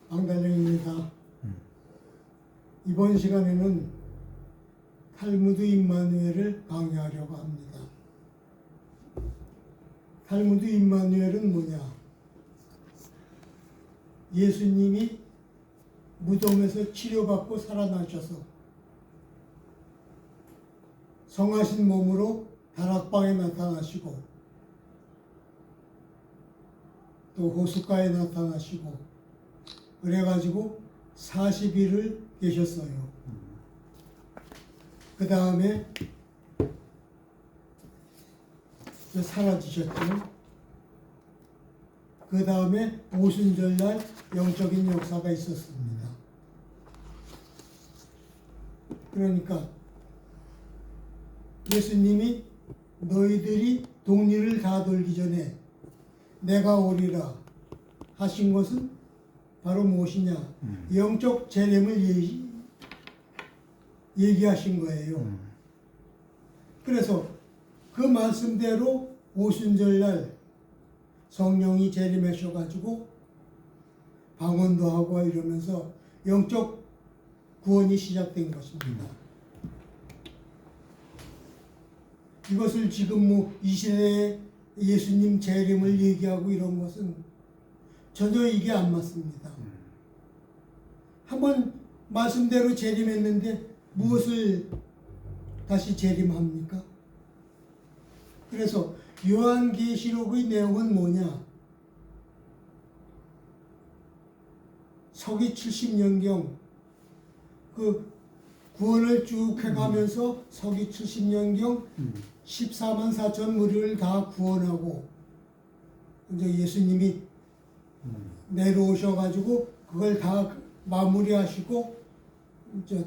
왕달령입니다. 이번 시간에는 탈무드 임마누엘을 강의하려고 합니다. 탈무드 임마누엘은 뭐냐? 예수님이 무덤에서 치료받고 살아나셔서 성하신 몸으로 다락방에 나타나시고 또 호숫가에 나타나시고 그래가지고 40일을 계셨어요. 그 다음에 사라지셨죠. 그 다음에 오순절날 영적인 역사가 있었습니다. 그러니까 예수님이 너희들이 동리를 다 돌기 전에 내가 오리라 하신 것은 바로 무엇이냐? 영적 재림을 얘기하신 거예요. 그래서 그 말씀대로 오순절날 성령이 재림하셔가지고 방언도 하고 이러면서 영적 구원이 시작된 것입니다. 이것을 지금 이 시대에 예수님 재림을 얘기하고 이런 것은 전혀 이게 안 맞습니다. 한번 말씀대로 재림했는데 무엇을 다시 재림합니까? 그래서 요한계시록의 내용은 뭐냐? 서기 70년경 그 구원을 쭉 해가면서 서기 70년경 14만 4천 무리를 다 구원하고 이제 예수님이 내려오셔가지고 그걸 다 마무리하시고 이제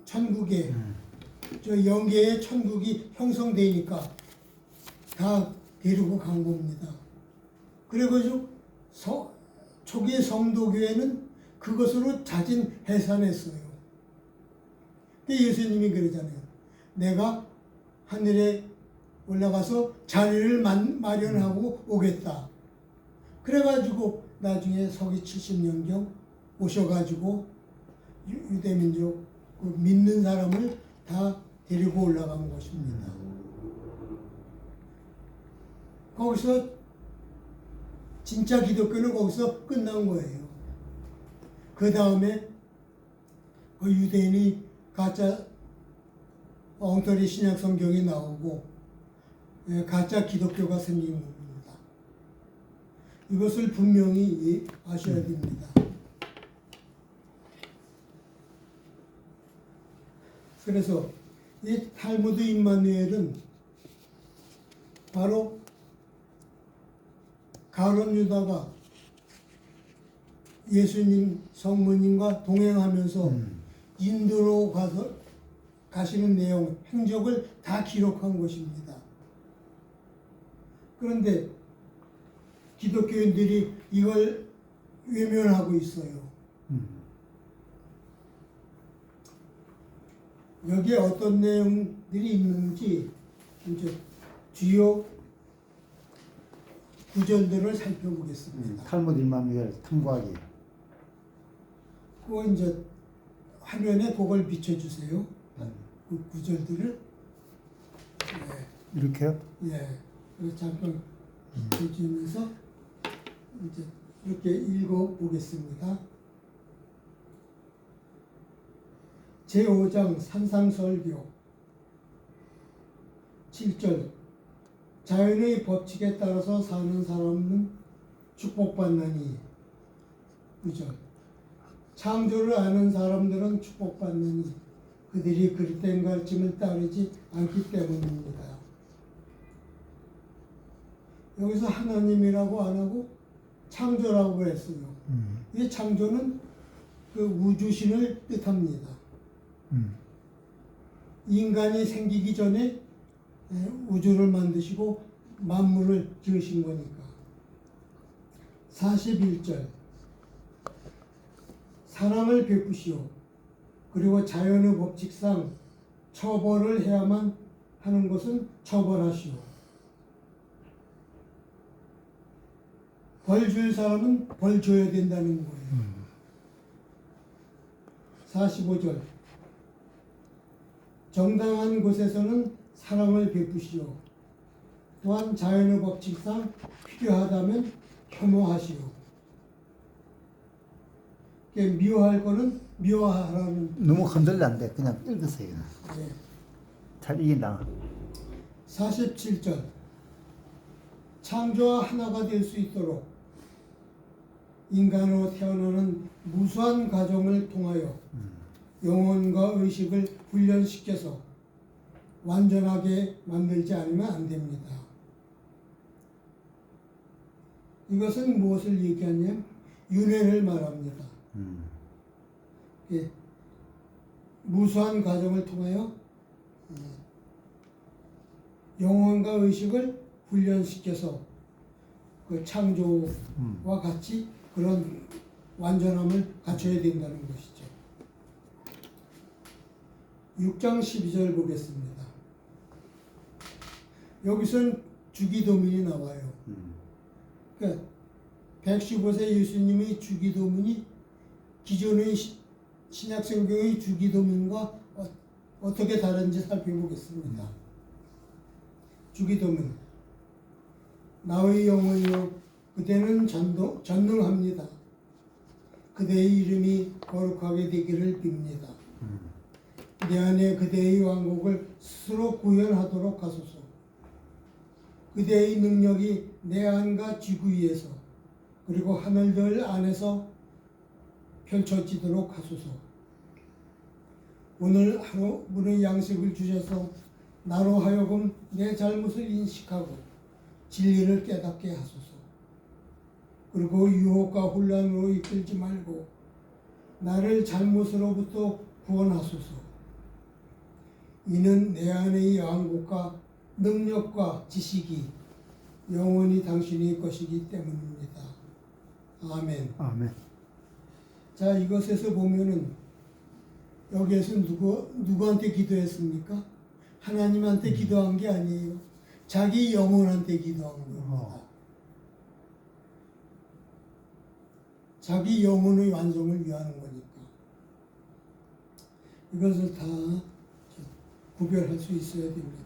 천국에 저 영계의 천국이 형성되니까 다 데리고 간 겁니다. 그래가지고 초기 성도교회는 그것으로 자진 해산했어요. 예수님이 그러잖아요. 내가 하늘에 올라가서 자리를 마련하고 오겠다. 그래가지고 나중에 서기 70년경 오셔가지고 유대민족 믿는 사람을 다 데리고 올라간 것입니다. 거기서 진짜 기독교는 거기서 끝난 거예요. 그 다음에 그 유대인이 가짜 엉터리 신약 성경이 나오고 가짜 기독교가 생긴 겁니다. 이것을 분명히 아셔야 됩니다. 그래서 이 탈무드 임마누엘은 바로 가룟 유다가 예수님 성모님과 동행하면서 인도로 가시는 내용, 행적을 다 기록한 것입니다. 그런데 기독교인들이 이걸 외면하고 있어요. 여기에 어떤 내용들이 있는지 이제 주요 구절들을 살펴보겠습니다. 탈무드 임마누엘 탐구하기. 그거 이제 화면에 그걸 비춰주세요. 그 구절들을. 이렇게요? 예. 그래서 잠깐 비춰주면서 이제 이렇게 읽어보겠습니다. 제5장 산상설교 7절 자연의 법칙에 따라서 사는 사람은 축복받나니 9절 창조를 아는 사람들은 축복받나니 그들이 그릇된 가르침을 따르지 않기 때문입니다. 여기서 하나님이라고 안 하고 창조라고 했어요. 이 창조는 그 우주신을 뜻합니다. 인간이 생기기 전에 우주를 만드시고 만물을 지으신 거니까. 41절 사랑을 베푸시오. 그리고 자연의 법칙상 처벌을 해야만 하는 것은 처벌하시오. 벌 줄 사람은 벌 줘야 된다는 거예요. 45절. 정당한 곳에서는 사랑을 베푸시오. 또한 자연의 법칙상 필요하다면 혐오하시오. 미워할 거는 미워하라는. 너무 흔들려 안 돼. 그냥 읽으세요. 네. 잘 이긴다. 47절. 창조와 하나가 될 수 있도록 인간으로 태어나는 무수한 과정을 통하여 영혼과 의식을 훈련시켜서 완전하게 만들지 않으면 안 됩니다. 이것은 무엇을 얘기하냐면 윤회를 말합니다. 예, 무수한 과정을 통하여 영혼과 의식을 훈련시켜서 그 창조와 같이 그런 완전함을 갖춰야 된다는 것이죠. 6장 12절 보겠습니다. 여기선 주기도문이 나와요. 그러니까 115세 예수님의 주기도문이 기존의 신약성경의 주기도문과 어떻게 다른지 살펴보겠습니다. 주기도문. 나의 영혼이여 그대는 전능합니다. 그대의 이름이 거룩하게 되기를 빕니다. 내 안에 그대의 왕국을 스스로 구현하도록 하소서. 그대의 능력이 내 안과 지구 위에서 그리고 하늘들 안에서 펼쳐지도록 하소서. 오늘 하루 문의 양식을 주셔서 나로 하여금 내 잘못을 인식하고 진리를 깨닫게 하소서. 그리고 유혹과 혼란으로 이끌지 말고 나를 잘못으로부터 구원하소서. 이는 내 안의 왕국과 능력과 지식이 영원히 당신의 것이기 때문입니다. 아멘. 아멘. 자, 이것에서 보면은 여기에서 누구한테 기도했습니까? 하나님한테 기도한 게 아니에요. 자기 영혼한테 기도한 겁니다. 자기 영혼의 완성을 위하는 거니까. 이것을 다 구별할 수 있어야 됩니다.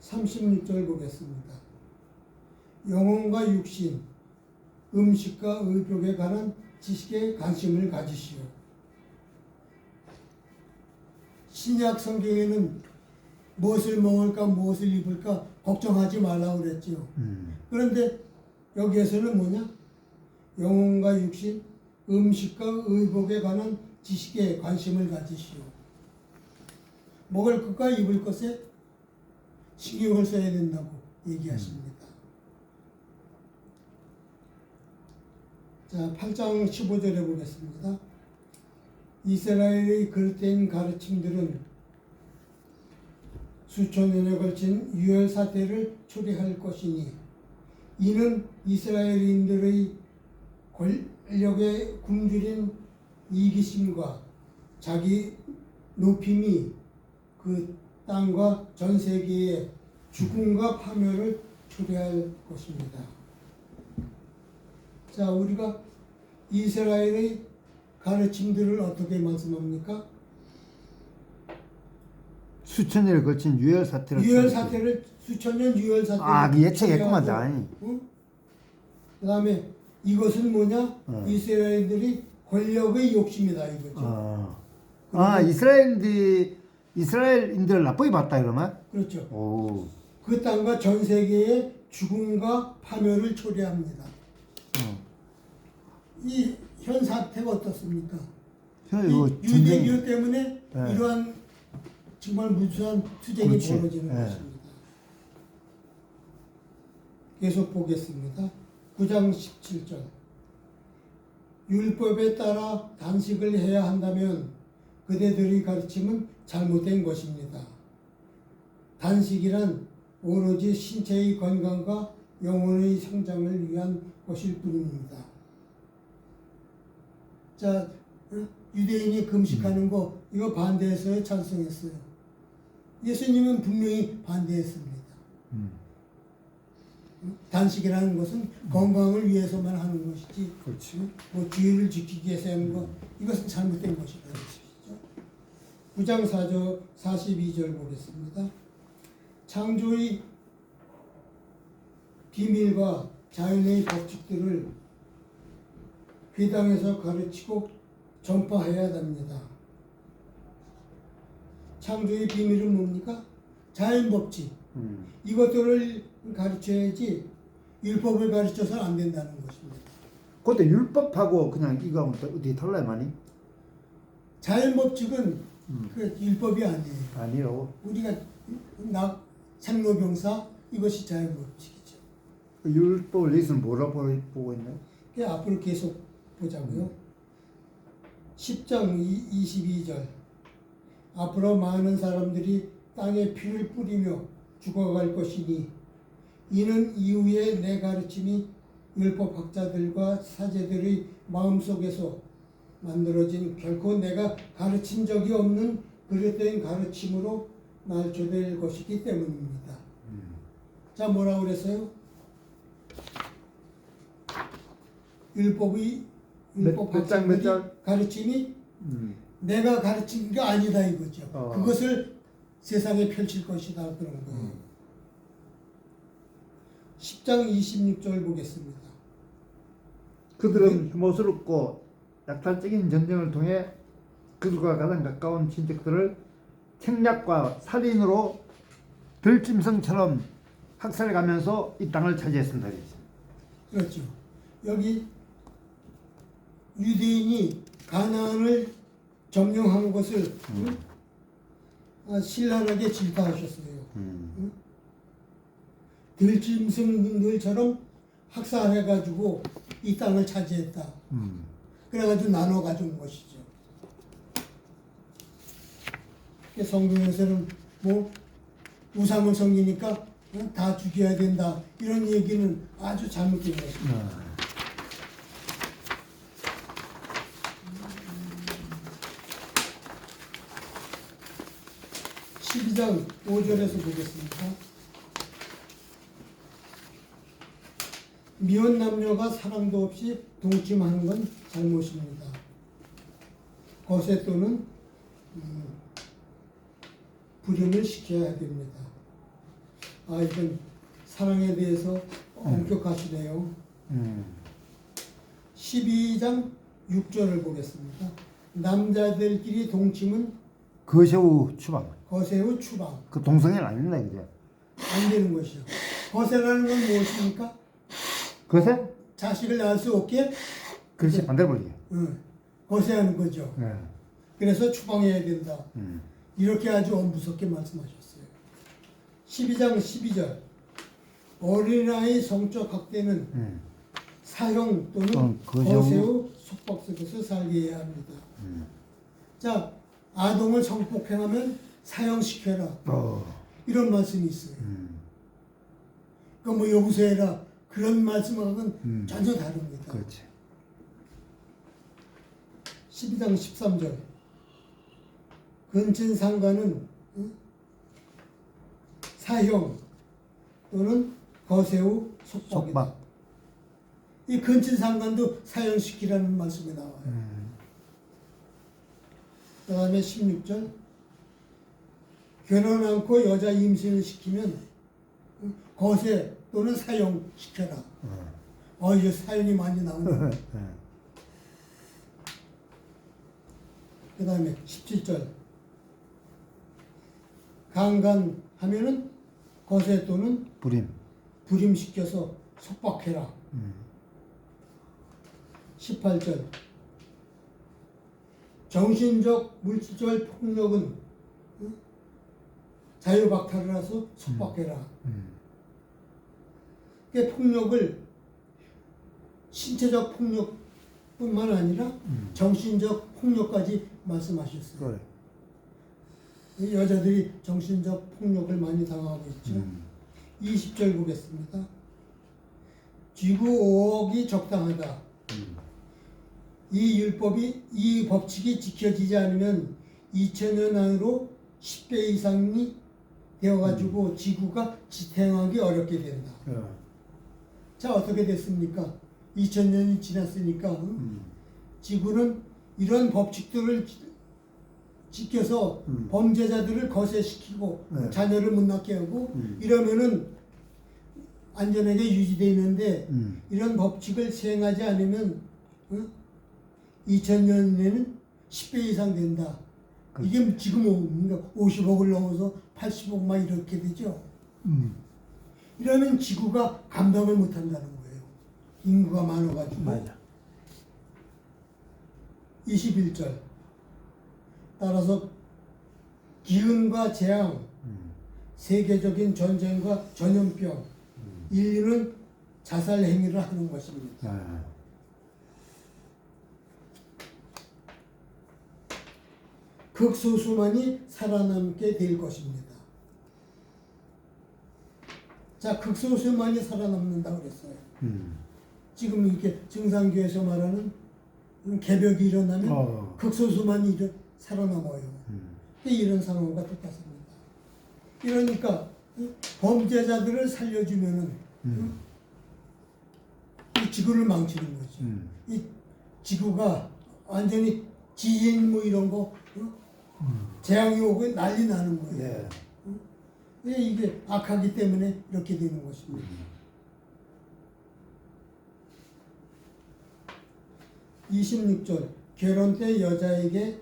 36절 보겠습니다. 영혼과 육신, 음식과 의복에 관한 지식에 관심을 가지시오. 신약 성경에는 무엇을 먹을까 무엇을 입을까 걱정하지 말라고 그랬죠. 그런데 여기에서는 뭐냐? 영혼과 육신, 음식과 의복에 관한 지식에 관심을 가지시오. 먹을 것과 입을 것에 신경을 써야 된다고 얘기하십니다. 자, 8장 15절에 보겠습니다. 이스라엘의 그릇된 가르침들은 수천 년에 걸친 유혈 사태를 초래할 것이니 이는 이스라엘인들의 권력에 굶주린 이기심과 자기 높임이 그 땅과 전 세계에 죽음과 파멸을 초래할 것입니다. 자, 우리가 이스라엘의 가르침들을 어떻게 말씀합니까? 수천 년을 거친 유혈 사태를. 유혈 사태를 수천 년 유혈 사태. 아, 그 예측했구만, 아니. 그다음에 이것은 뭐냐? 이스라엘들이 권력의 욕심이다 이거죠. 이스라엘인들을 나쁘게 봤다 그러면? 그렇죠. 오. 그 땅과 전 세계에 죽음과 파멸을 초래합니다. 이 현 사태가 어떻습니까? 유대교 때문에 이러한 정말 무수한 투쟁이 그렇지. 벌어지는 것입니다. 계속 보겠습니다. 9장 17절. 율법에 따라 단식을 해야 한다면 그대들의 가르침은 잘못된 것입니다. 단식이란 오로지 신체의 건강과 영혼의 성장을 위한 것일 뿐입니다. 자, 유대인이 금식하는 거 이거 반대했어요? 찬성했어요? 예수님은 분명히 반대했습니다. 단식이라는 것은 건강을 위해서만 하는 것이지 그렇지. 뭐 주의를 지키기 위해서 하는 것 이것은 잘못된 것이라는 것이죠. 9장 4절 42절 보겠습니다. 창조의 비밀과 자연의 법칙들을 회당에서 가르치고 전파해야 합니다. 창조의 비밀은 뭡니까? 자연 법칙. 이것들을 가르쳐야지 율법을 가르쳐서는 안 된다는 것입니다. 그때 율법하고 그냥 이거 어떻게 달라요 많이? 자연 법칙은 그 율법이 아니에요. 아니요. 우리가 생로병사 이것이 자연 법칙이죠. 그 율법을 여기서 뭐라고 보고 있나요? 그 앞으로 계속 보자고요. 10장 22절 앞으로 많은 사람들이 땅에 피를 뿌리며 죽어갈 것이니 이는 이후에 내 가르침이 율법학자들과 사제들의 마음속에서 만들어진 결코 내가 가르친 적이 없는 그릇된 가르침으로 날조될 것이기 때문입니다. 자, 뭐라고 그랬어요? 율법 몇 장, 몇 장? 가르침이 내가 가르친 게 아니다 이거죠. 그것을 세상에 펼칠 것이다 그런 거예요. 10장 26절 보겠습니다. 그들은 혐오스럽고 약탈적인 전쟁을 통해 그들과 가장 가까운 친척들을 책략과 살인으로 들짐승처럼 학살해가면서 이 땅을 차지했습니다. 그렇죠. 여기 유대인이 가나안을 점령한 것을 신랄하게 질타하셨어요. 들짐승들처럼 학살해가지고 이 땅을 차지했다. 그래가지고 나눠 가져온 것이죠. 성경에서는 뭐 우상을 섬기니까 다 죽여야 된다 이런 얘기는 아주 잘못된 것입니다. 12장 5절에서 보겠습니다. 미혼 남녀가 사랑도 없이 동침하는 건 잘못입니다. 거세 또는 불임을 시켜야 됩니다. 이건 사랑에 대해서 엄격하시네요. 12장 6절을 보겠습니다. 남자들끼리 동침은 거세우 추방. 거세우 추방. 그 동성애는 아닙니다, 이제. 안 되는 것이요. 거세라는 건 무엇입니까? 거세? 자식을 낳을 수 없게 그렇지, 반대로 보지. 거세하는 거죠. 네. 그래서 추방해야 된다. 이렇게 아주 무섭게 말씀하셨어요. 12장 12절 어린아이 성적 학대는 사형 또는 거세우 속박 속에서 살게 해야 합니다. 자, 아동을 성폭행하면 사형시켜라. 이런 말씀이 있어요. 그러니까 뭐 용서해라. 그런 말씀하고는 전혀 다릅니다. 그렇지. 12장 13절 근친상간은 사형 또는 거세우 속박이다. 속박. 이 근친상간도 사형시키라는 말씀이 나와요. 그 다음에 16절 결혼 않고 여자 임신을 시키면 거세 또는 사형시켜라. 이제 사형이 많이 나오네요. 그 다음에 17절 강간하면은 거세 또는 불임시켜서 속박해라. 18절 정신적 물질적 폭력은 자유박탈을 해서 속박해라. 폭력을 신체적 폭력뿐만 아니라 정신적 폭력까지 말씀하셨어요. 그래. 여자들이 정신적 폭력을 많이 당하고 있죠. 20절 보겠습니다. 쥐구 5억이 적당하다. 이 법칙이 지켜지지 않으면 2000년 안으로 10배 이상이 되어가지고 지구가 지탱하기 어렵게 된다. 자, 어떻게 됐습니까? 2000년이 지났으니까 지구는 이런 법칙들을 지켜서 범죄자들을 거세시키고 네. 자녀를 못 낳게 하고 이러면은 안전하게 유지되어 있는데 이런 법칙을 시행하지 않으면 2000년에는 10배 이상 된다. 이게 지금 50억을 넘어서 80억 막 이렇게 되죠. 이러면 지구가 감당을 못한다는 거예요. 인구가 많아가지고. 맞아. 21절. 따라서 기근과 재앙, 세계적인 전쟁과 전염병, 인류는 자살 행위를 하는 것입니다. 아. 극소수만이 살아남게 될 것입니다. 자, 극소수만이 살아남는다고 그랬어요. 지금 이렇게 증상교에서 말하는 개벽이 일어나면 극소수만이 살아남아요. 이런 상황과 똑같습니다. 이러니까 범죄자들을 살려주면은 이 지구를 망치는 거지. 이 지구가 완전히 지진 뭐 이런 거 재앙이 오고 난리 나는 거예요. 네. 이게 악하기 때문에 이렇게 되는 것입니다. 26절 결혼 때 여자에게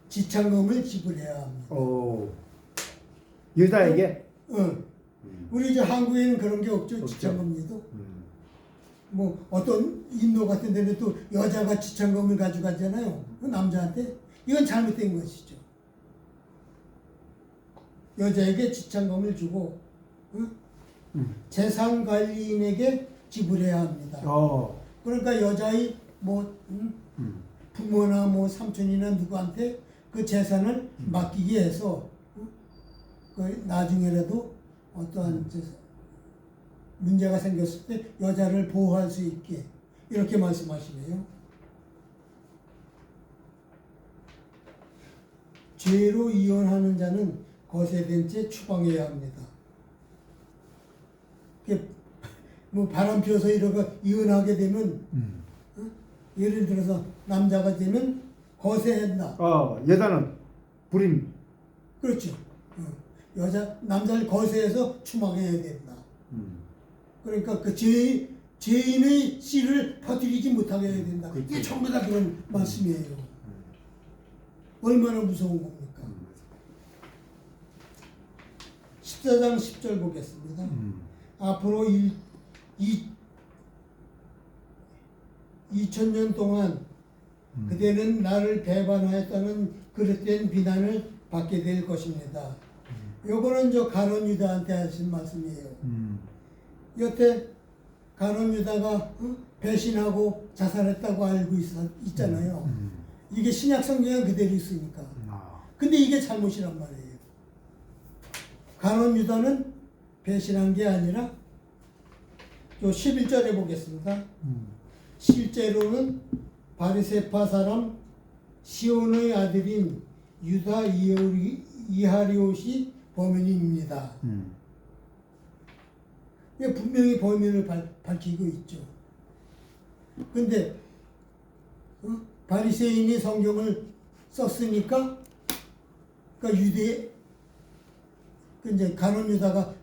지참금을 지불해야 합니다. 오. 여자에게? 우리 이제 한국에는 그런 게 없죠. 지참금리도. 뭐 어떤 인도 같은 데는 또 여자가 지참금을 가져가잖아요. 남자한테. 이건 잘못된 것이죠. 여자에게 지참금을 주고 재산관리인에게 지불해야 합니다. 그러니까 여자의 뭐 부모나 뭐 삼촌이나 누구한테 그 재산을 맡기게 해서 그 나중에라도 어떠한 문제가 생겼을 때 여자를 보호할 수 있게 이렇게 말씀하시네요. 죄로 이혼하는 자는 거세된 채 추방해야 합니다. 뭐 바람 피워서 이러고 이혼하게 되면 예를 들어서 남자가 되면 거세한다. 여자는 불임. 그렇죠. 남자를 거세해서 추방해야 된다. 그러니까 그 죄인의 씨를 퍼뜨리지 못하게 해야 된다. 그렇죠. 이게 전부 다 그런 말씀이에요. 얼마나 무서운 겁니까? 14장 10절 보겠습니다. 앞으로 2000년 동안 그대는 나를 배반하였다는 그릇된 비난을 받게 될 것입니다. 요거는 저 가론 유다한테 하신 말씀이에요. 여태 가론 유다가 배신하고 자살했다고 알고 있잖아요. 이게 신약 성경에 그대로 있으니까. 근데 이게 잘못이란 말이에요. 가론 유다는 배신한 게 아니라 요 11절에 보겠습니다. 실제로는 바리새파 사람 시온의 아들인 유다 이하리옷이 범인입니다. 분명히 범인을 밝히고 있죠. 근데 바리새인이 성경을 썼으니까 그러니까 이제 가론 유다가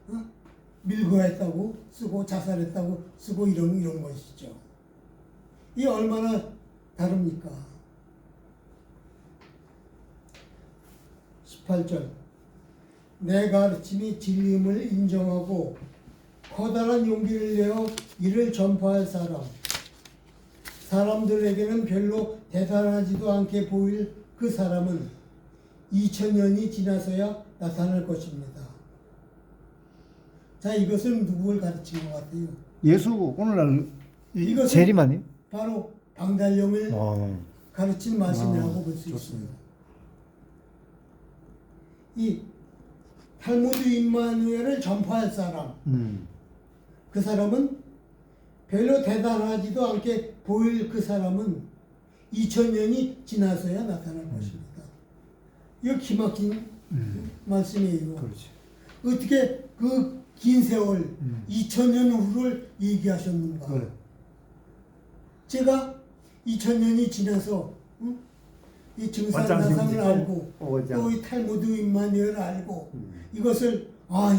밀거했다고 쓰고 자살했다고 쓰고 이런 것이죠. 이 얼마나 다릅니까? 18절 내 가르침이 진리임을 인정하고 커다란 용기를 내어 이를 전파할 사람들에게는 별로 대단하지도 않게 보일 그 사람은 2000년이 지나서야 나타날 것입니다. 자, 이것은 누구를 가르친 것 같아요? 예수 오늘날 이것은 재림하니? 바로 방달령을 가르친 말씀이라고 볼 수 있습니다. 이 탈무드 임마누엘을 전파할 사람, 그 사람은 별로 대단하지도 않게 보일 그 사람은 2000년이 지나서야 나타날 것입니다. 이거 기막힌 말씀이에요. 그렇지. 어떻게 그 긴 세월 2000년 후를 얘기하셨는가? 그래. 제가 2000년이 지나서 이 증산사상을 알고 또 이 탈무드 임마누엘을 알고 이것을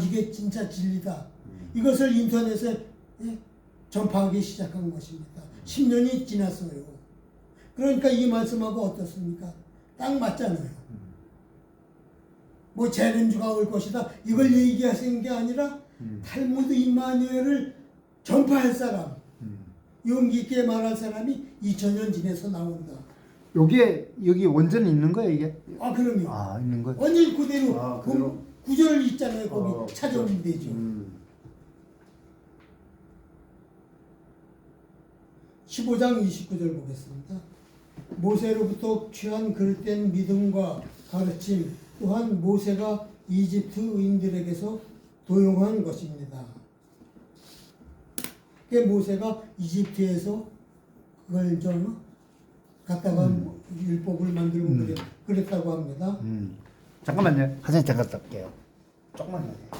이게 진짜 진리다. 이것을 인터넷에 전파하기 시작한 것입니다. 10년이 지났어요. 그러니까 이 말씀하고 어떻습니까? 딱 맞잖아요. 뭐 재림주가 올 것이다. 이걸 얘기하시는 게 아니라 탈무드 임마누엘을 전파할 사람, 용기 있게 말할 사람이 2000년 지내서 나온다. 여기 원전이 있는 거야 이게? 그럼요. 있는 거야. 완전 그대로 그대로? 구절 있잖아요. 거기 찾아오면 되죠. 15장 29절 보겠습니다. 모세로부터 취한 그릇된 믿음과 가르침 또한 모세가 이집트 의인들에게서 도용한 것입니다. 모세가 이집트에서 그걸 좀 갖다가 율법을 만들고 그랬다고 합니다. 잠깐만요. 화장실 잠깐 갈게요. 조금만 해야 돼요.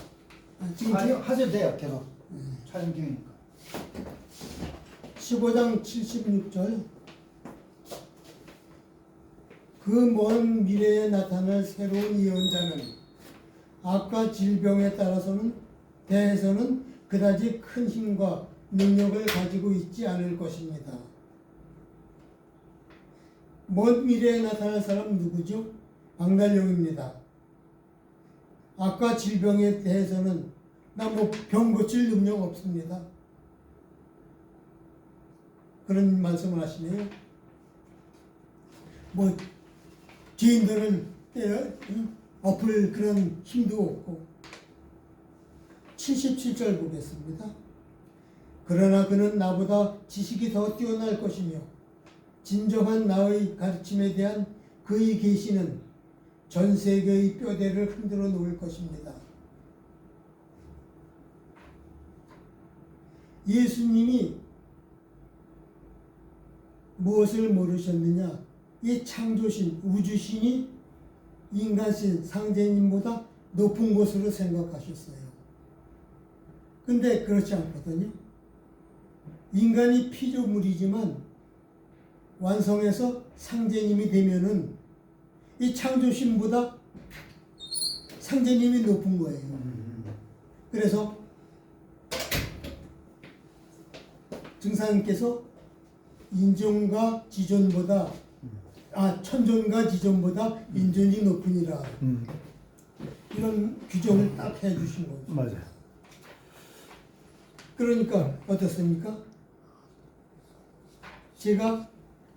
지금 하셔도 돼요. 계속 촬영 중이니까. 15장 76절 그 먼 미래에 나타날 새로운 예언자는 악과 질병에 대해서는 그다지 큰 힘과 능력을 가지고 있지 않을 것입니다. 먼 미래에 나타날 사람 누구죠? 방달령입니다. 악과 질병에 대해서는 나 뭐 병 고칠 능력 없습니다. 그런 말씀을 하시네요. 뭐 죄인들을 엎을 그런 힘도 없고. 77절 보겠습니다. 그러나 그는 나보다 지식이 더 뛰어날 것이며 진정한 나의 가르침에 대한 그의 계시는 전 세계의 뼈대를 흔들어 놓을 것입니다. 예수님이 무엇을 모르셨느냐? 이 창조신, 우주신이 인간신, 상제님보다 높은 곳으로 생각하셨어요. 근데 그렇지 않거든요. 인간이 피조물이지만 완성해서 상제님이 되면은 이 창조신보다 상제님이 높은 거예요. 그래서 증사님께서 인존과 지존보다 천존과 지존보다 인존이 높으니라 이런 규정을 딱 해주신 거죠. 맞아요. 그러니까 어떻습니까? 제가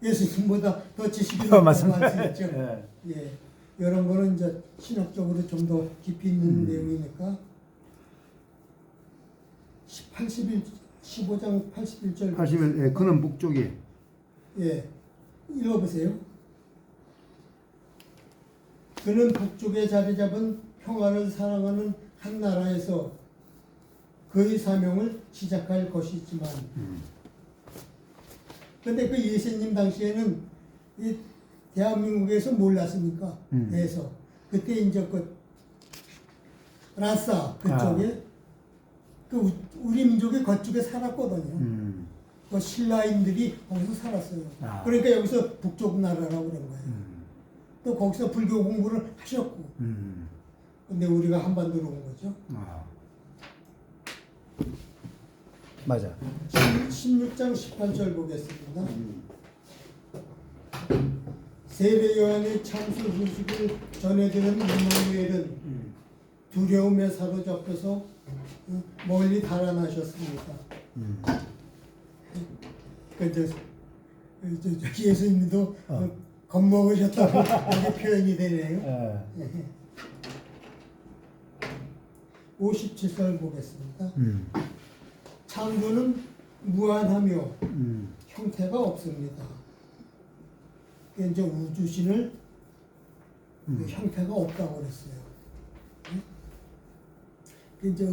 예수님보다 더 지식이 높다고 할 수 있죠. 예, 이런 거는 이제 신학적으로 좀 더 깊이 있는 내용이니까 15장 81절 81, 그는 북쪽이 읽어보세요. 그는 북쪽에 자리 잡은 평화를 사랑하는 한 나라에서 그의 사명을 시작할 것이지만 근데 그 예수님 당시에는 이 대한민국에서 몰랐으니까 해서 그때 이제 그 라싸 그쪽에 그 우리 민족이 그쪽에 살았거든요. 그 신라인들이 거기서 살았어요. 그러니까 여기서 북쪽 나라라고 그런 거예요. 또 거기서 불교 공부를 하셨고. 근데 우리가 한반도로 온 거죠. 맞아. 16장 18절 보겠습니다. 세례 요한의 참수 소식을 전해드는 임마누엘은 두려움에 사로잡혀서 멀리 달아나셨습니다. 예수님도 겁먹으셨다고 이렇게 표현이 되네요. 57절 보겠습니다. 창조는 무한하며 형태가 없습니다. 이제 우주신을 형태가 없다고 그랬어요. 이제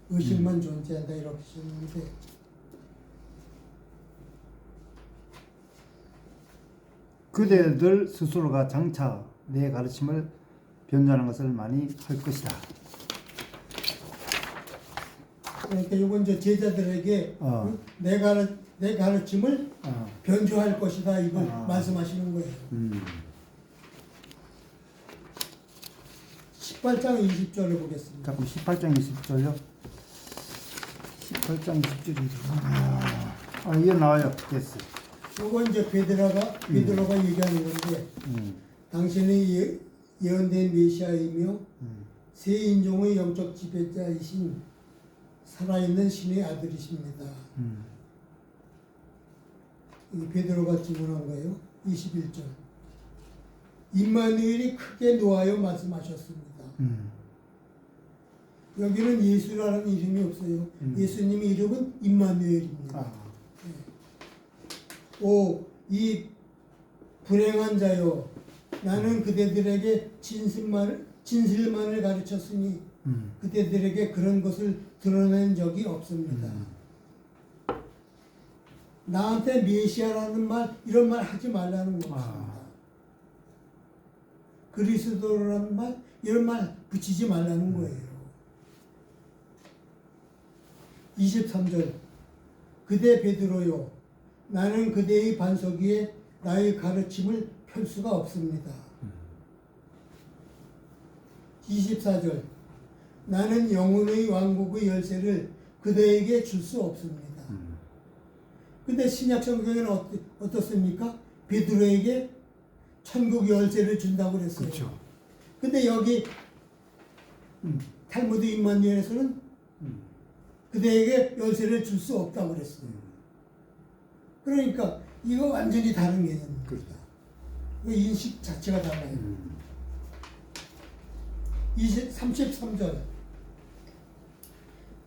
의식만 존재한다 이렇게 했는데 그대들 스스로가 장차 내 가르침을 변조하는 것을 많이 할 것이다. 그러니까 이건 이제 제자들에게 어. 내 가르침을 변조할 것이다 이걸 아. 말씀하시는 거예요. 18장 20절을 보겠습니다. 잠깐 18장 20절요. 18장 20절이 이거 나와요. 됐어. 이건 이제 베드로가 얘기하는 건데 당신은 예언된 메시아이며 새 인종의 영적 지배자이신 살아있는 신의 아들이십니다. 이 베드로가 질문한 거예요. 21절. 임마누엘이 크게 놓아요 말씀하셨습니다. 여기는 예수라는 이름이 없어요. 예수님의 이름은 임마누엘입니다. 이 불행한 자요, 나는 그대들에게 진실만을 가르쳤으니 그대들에게 그런 것을 드러낸 적이 없습니다. 나한테 메시아라는 말, 이런 말 하지 말라는 것입니다. 그리스도라는 말, 이런 말 붙이지 말라는 거예요. 23절. 그대 베드로요, 나는 그대의 반석 위에 나의 가르침을 펼 수가 없습니다. 24절. 나는 영혼의 왕국의 열쇠를 그대에게 줄 수 없습니다. 근데 신약 성경에는 어떻습니까? 베드로에게 천국 열쇠를 준다고 그랬어요. 그렇죠. 근데 여기 탈무드 임마누엘에서는 그대에게 열쇠를 줄 수 없다고 그랬어요. 그러니까 이거 완전히 다른 개념입니다. 그렇다. 인식 자체가 달라요. 33절.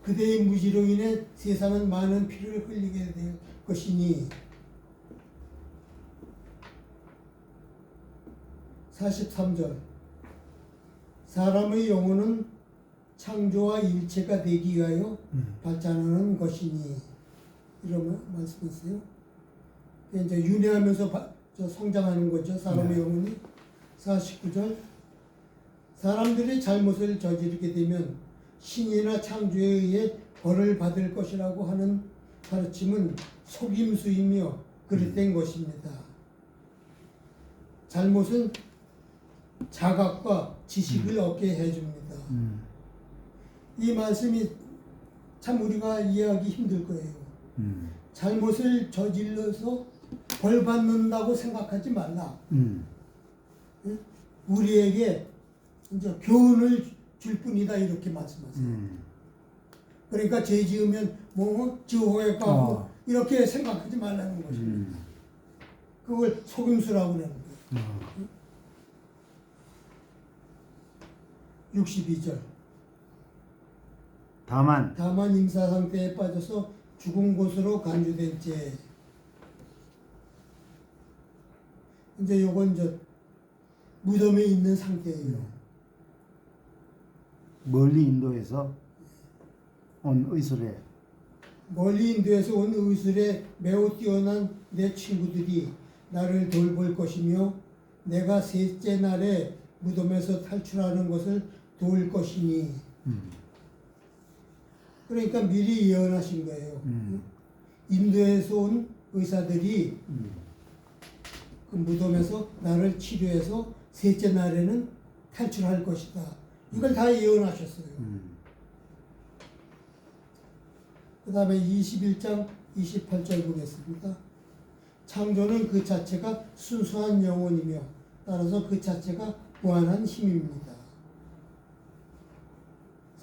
그대의 무지로 인해 세상은 많은 피를 흘리게 될 것이니 43절. 사람의 영혼은 창조와 일체가 되기 위하여 발전하는 것이니 이런 말씀했어요. 이제 윤회하면서 성장하는 거죠. 사람의 영혼이. 49절. 사람들이 잘못을 저지르게 되면 신이나 창조에 의해 벌을 받을 것이라고 하는 가르침은 속임수이며 그릇된 것입니다. 잘못은 자각과 지식을 얻게 해줍니다. 이 말씀이 참 우리가 이해하기 힘들 거예요. 잘못을 저질러서 벌 받는다고 생각하지 말라. 우리에게 이제 교훈을 줄 뿐이다 이렇게 말씀하세요. 그러니까 죄 지으면 뭐 지옥에 가고 이렇게 생각하지 말라는 것입니다. 그걸 속임수라고 그러는 거예요. 62절. 다만 임사 상태에 빠져서 죽은 곳으로 간주된 채. 이제 요건 이제 무덤에 있는 상태예요. 멀리 인도에서 온 의술에 멀리 인도에서 온 의술에 매우 뛰어난 내 친구들이 나를 돌볼 것이며 내가 셋째 날에 무덤에서 탈출하는 것을 도울 것이니. 그러니까 미리 예언하신 거예요. 인도에서 온 의사들이 그 무덤에서 나를 치료해서 셋째 날에는 탈출할 것이다. 이걸 다 예언하셨어요. 그 다음에 21장 28절 보겠습니다. 창조는 그 자체가 순수한 영혼이며 따라서 그 자체가 무한한 힘입니다.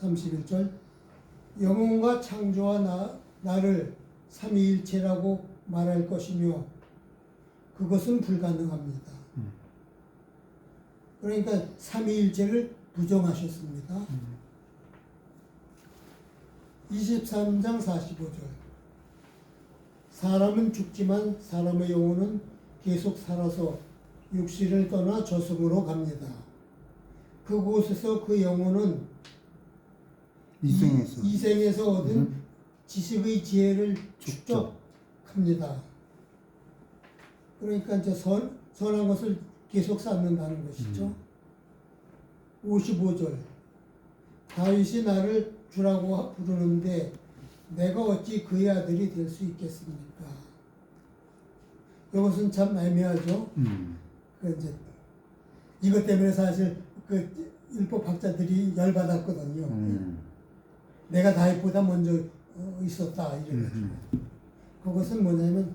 31절. 영혼과 창조와 나를 삼위일체라고 말할 것이며 그것은 불가능합니다. 그러니까 삼위일체를 부정하셨습니다. 23장 45절. 사람은 죽지만 사람의 영혼은 계속 살아서 육신을 떠나 저승으로 갑니다. 그곳에서 그 영혼은 이생에서 얻은 지식의 지혜를 축적합니다. 그러니까 이제 선한 것을 계속 쌓는다는 것이죠. 55절. 다윗이 나를 주라고 부르는데 내가 어찌 그의 아들이 될 수 있겠습니까? 이것은 참 애매하죠. 그 이제 이것 때문에 사실 그 율법학자들이 열받았거든요. 내가 다윗보다 먼저 있었다 이래가지고. 그것은 뭐냐면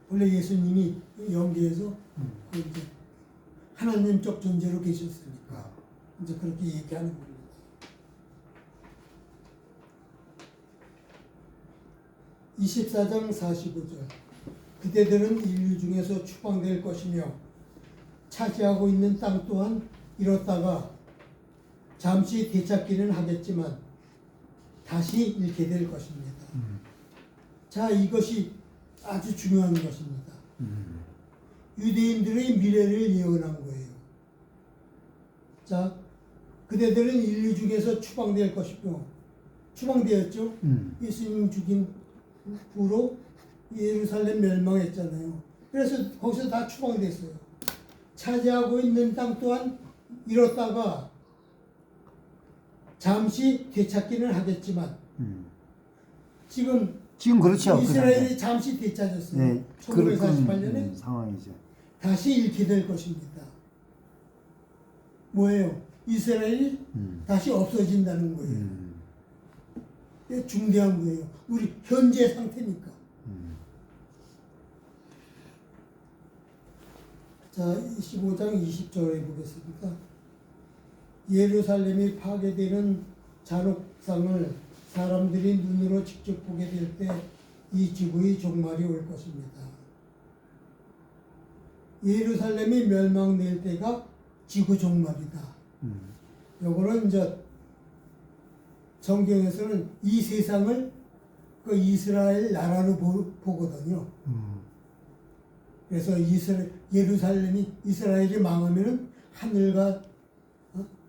원래 예수님이 영계에서 그 이제 하나님적 존재로 계셨으니까 이제 그렇게 얘기하는 겁니다. 24장 45절 그대들은 인류 중에서 추방될 것이며 차지하고 있는 땅 또한 잃었다가 잠시 되찾기는 하겠지만 다시 잃게 될 것입니다. 자, 이것이 아주 중요한 것입니다. 유대인들의 미래를 예언한 거예요. 자, 그대들은 인류 중에서 추방될 것이며 추방되었죠. 예수님 죽인 후로 예루살렘 멸망했잖아요. 그래서 거기서 다 추방됐어요. 차지하고 있는 땅 또한 잃었다가 잠시 되찾기는 하겠지만 지금 그렇죠. 이스라엘이 잠시 되찾았어요. 네, 1948년에 상황이죠. 다시 잃게 될 것입니다. 뭐예요? 이스라엘이 다시 없어진다는 거예요. 이게 중대한 거예요. 우리 현재 상태니까. 자, 25장 20절에 보겠습니다. 예루살렘이 파괴되는 잔혹상을 사람들이 눈으로 직접 보게 될 때 이 지구의 종말이 올 것입니다. 예루살렘이 멸망될 때가 지구 종말이다. 요거는 이제 성경에서는 이 세상을 그 이스라엘 나라로 보거든요. 그래서 예루살렘이 이스라엘이 망하면은 하늘과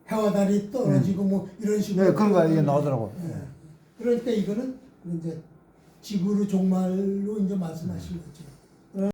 해와 달이 떨어지고 뭐 이런 식으로. 네, 그런 거 이게 나오더라고. 네. 그럴 때 이거는 이제 지구로 종말로 이제 말씀하신 거죠.